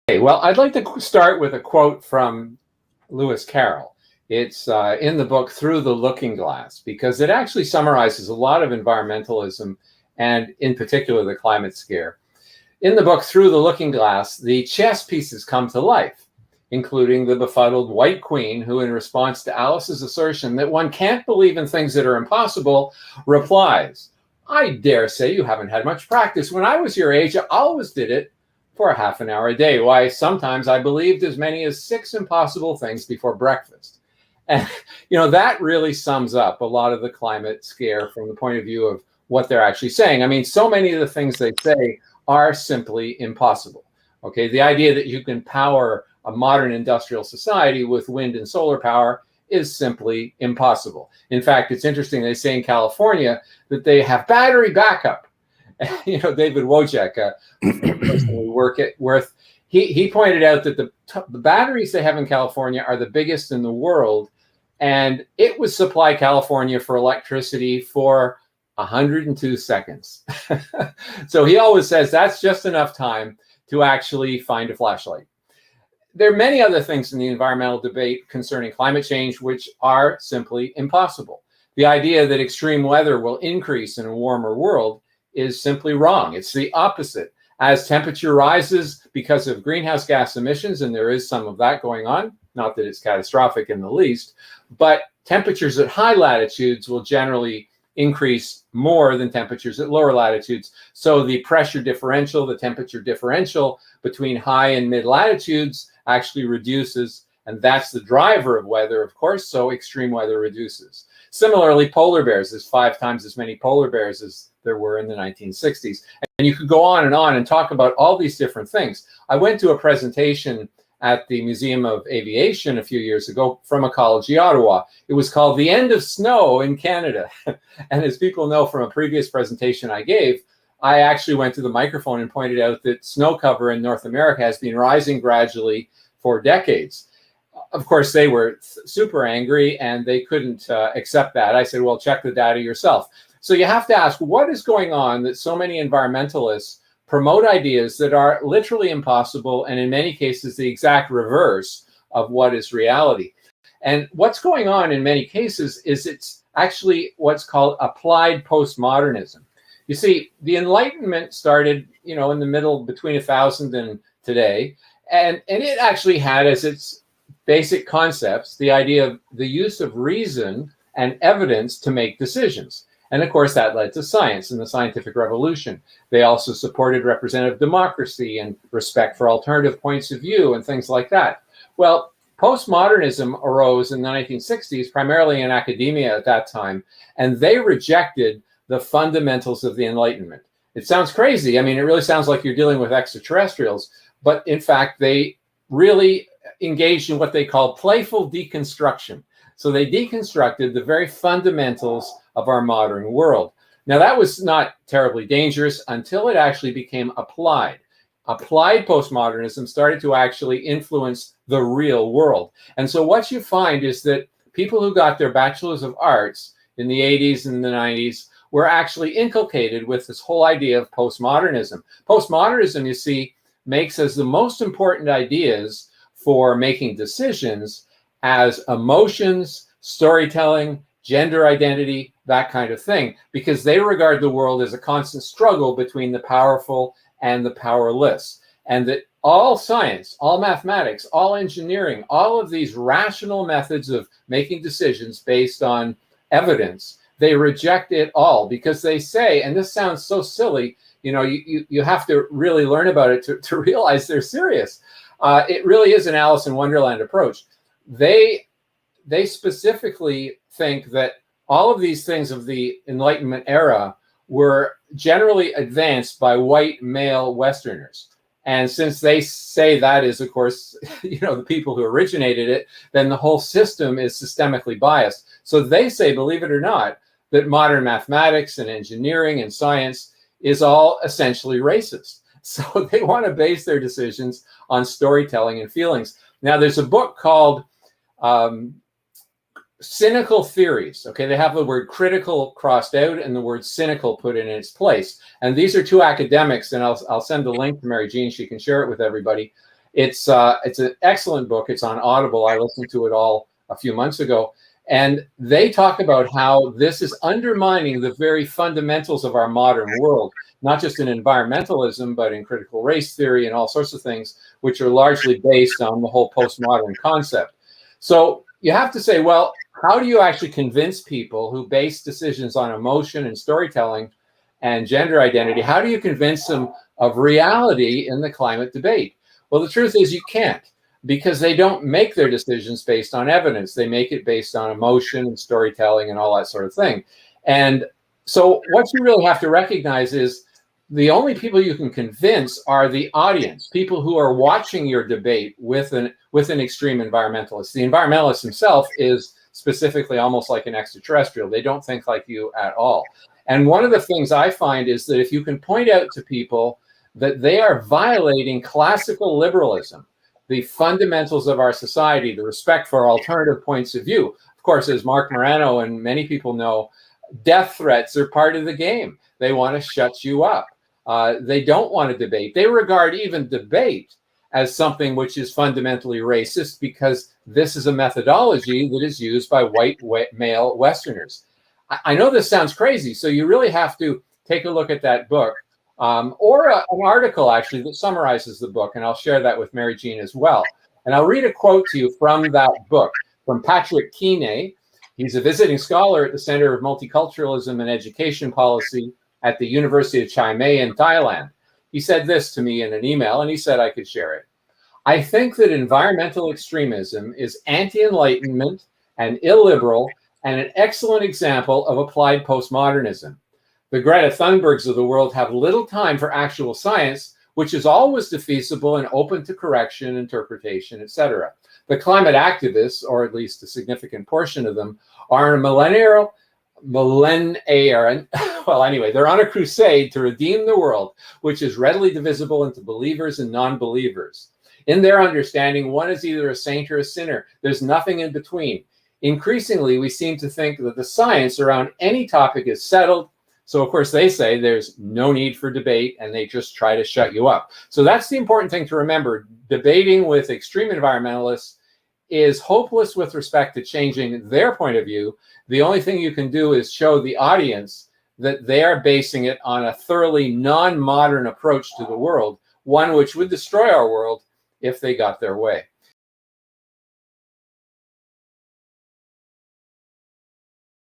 Well, I'd like to start with a quote from Lewis Carroll. It's in the book Through the Looking Glass, because it actually summarizes a lot of environmentalism and in particular the climate scare. In the book Through the Looking Glass, the chess pieces come to life, including the befuddled White Queen, who in response to Alice's assertion that one can't believe in things that are impossible, replies, "I dare say you haven't had much practice. When I was your age, I always did it for a half an hour a day. Why, sometimes I believed as many as 6 impossible things before breakfast." And, that really sums up a lot of the climate scare from the point of view of what they're actually saying. I mean, so many of the things they say are simply impossible. Okay, the idea that you can power a modern industrial society with wind and solar power is simply impossible. In fact, it's interesting, they say in California that they have battery backup. David Wojcik, person we work with, he pointed out that the batteries they have in California are the biggest in the world, and it would supply California for electricity for 102 seconds. So he always says that's just enough time to actually find a flashlight. There are many other things in the environmental debate concerning climate change which are simply impossible. The idea that extreme weather will increase in a warmer world is simply wrong. It's the opposite. As temperature rises because of greenhouse gas emissions, and there is some of that going on, not that it's catastrophic in the least, but temperatures at high latitudes will generally increase more than temperatures at lower latitudes. So the pressure differential, the temperature differential between high and mid latitudes actually reduces, and that's the driver of weather, of course, so extreme weather reduces. Similarly, polar bears, there's 5 times as many polar bears as there were in the 1960s. And you could go on and talk about all these different things. I went to a presentation at the Museum of Aviation a few years ago from Ecology Ottawa. It was called The End of Snow in Canada. And as people know from a previous presentation I gave, I actually went to the microphone and pointed out that snow cover in North America has been rising gradually for decades. Of course, they were super angry and they couldn't accept that. I said, well, check the data yourself. So you have to ask, what is going on that so many environmentalists promote ideas that are literally impossible and in many cases the exact reverse of what is reality? And what's going on in many cases is it's actually what's called applied postmodernism. You see, the Enlightenment started, in the middle between 1000 and today, and it actually had as its basic concepts the idea of the use of reason and evidence to make decisions. And of course, that led to science and the scientific revolution. They also supported representative democracy and respect for alternative points of view and things like that. Well, postmodernism arose in the 1960s, primarily in academia at that time, and they rejected the fundamentals of the Enlightenment. It sounds crazy. I mean, it really sounds like you're dealing with extraterrestrials, but in fact, they really engaged in what they call playful deconstruction. So they deconstructed the very fundamentals of our modern world. Now, that was not terribly dangerous until it actually became applied. Applied postmodernism started to actually influence the real world. And so what you find is that people who got their bachelors of arts in the 80s and the 90s were actually inculcated with this whole idea of postmodernism. Postmodernism, you see, makes as the most important ideas for making decisions as emotions, storytelling, gender identity, that kind of thing, because they regard the world as a constant struggle between the powerful and the powerless. And that all science, all mathematics, all engineering, all of these rational methods of making decisions based on evidence, they reject it all because they say, and this sounds so silly, you have to really learn about it to realize they're serious. It really is an Alice in Wonderland approach. They specifically think that all of these things of the Enlightenment era were generally advanced by white male Westerners. And since they say that is, of course, the people who originated it, then the whole system is systemically biased. So they say, believe it or not, that modern mathematics and engineering and science is all essentially racist. So they want to base their decisions on storytelling and feelings. Now, there's a book called Cynical Theories. Okay, they have the word critical crossed out and the word cynical put in its place. And these are two academics, and I'll send the link to Mary Jean. She can share it with everybody. It's an excellent book. It's on Audible. I listened to it all a few months ago. And they talk about how this is undermining the very fundamentals of our modern world, not just in environmentalism, but in critical race theory and all sorts of things, which are largely based on the whole postmodern concept. So you have to say, well, how do you actually convince people who base decisions on emotion and storytelling and gender identity? How do you convince them of reality in the climate debate? Well, the truth is you can't, because they don't make their decisions based on evidence. They make it based on emotion and storytelling and all that sort of thing. And so what you really have to recognize is the only people you can convince are the audience, people who are watching your debate with an extreme environmentalist. The environmentalist himself is specifically almost like an extraterrestrial. They don't think like you at all. And one of the things I find is that if you can point out to people that they are violating classical liberalism, the fundamentals of our society, the respect for alternative points of view. Of course, as Mark Morano and many people know, death threats are part of the game. They want to shut you up. They don't want to debate. They regard even debate as something which is fundamentally racist, because this is a methodology that is used by white male Westerners. I know this sounds crazy, so you really have to take a look at that book. Or an article actually that summarizes the book, and I'll share that with Mary Jean as well. And I'll read a quote to you from that book, from Patrick Kine. He's a visiting scholar at the Center of Multiculturalism and Education Policy at the University of Chiang Mai in Thailand. He said this to me in an email, and he said I could share it. I think that environmental extremism is anti-enlightenment and illiberal and an excellent example of applied postmodernism. The Greta Thunbergs of the world have little time for actual science, which is always defeasible and open to correction, interpretation, etc. The climate activists, or at least a significant portion of them, are a well, anyway, they're on a crusade to redeem the world, which is readily divisible into believers and non-believers. In their understanding, one is either a saint or a sinner. There's nothing in between. Increasingly, we seem to think that the science around any topic is settled. So, of course, they say there's no need for debate, and they just try to shut you up. So that's the important thing to remember. Debating with extreme environmentalists is hopeless with respect to changing their point of view. The only thing you can do is show the audience that they are basing it on a thoroughly non-modern approach to the world, one which would destroy our world if they got their way.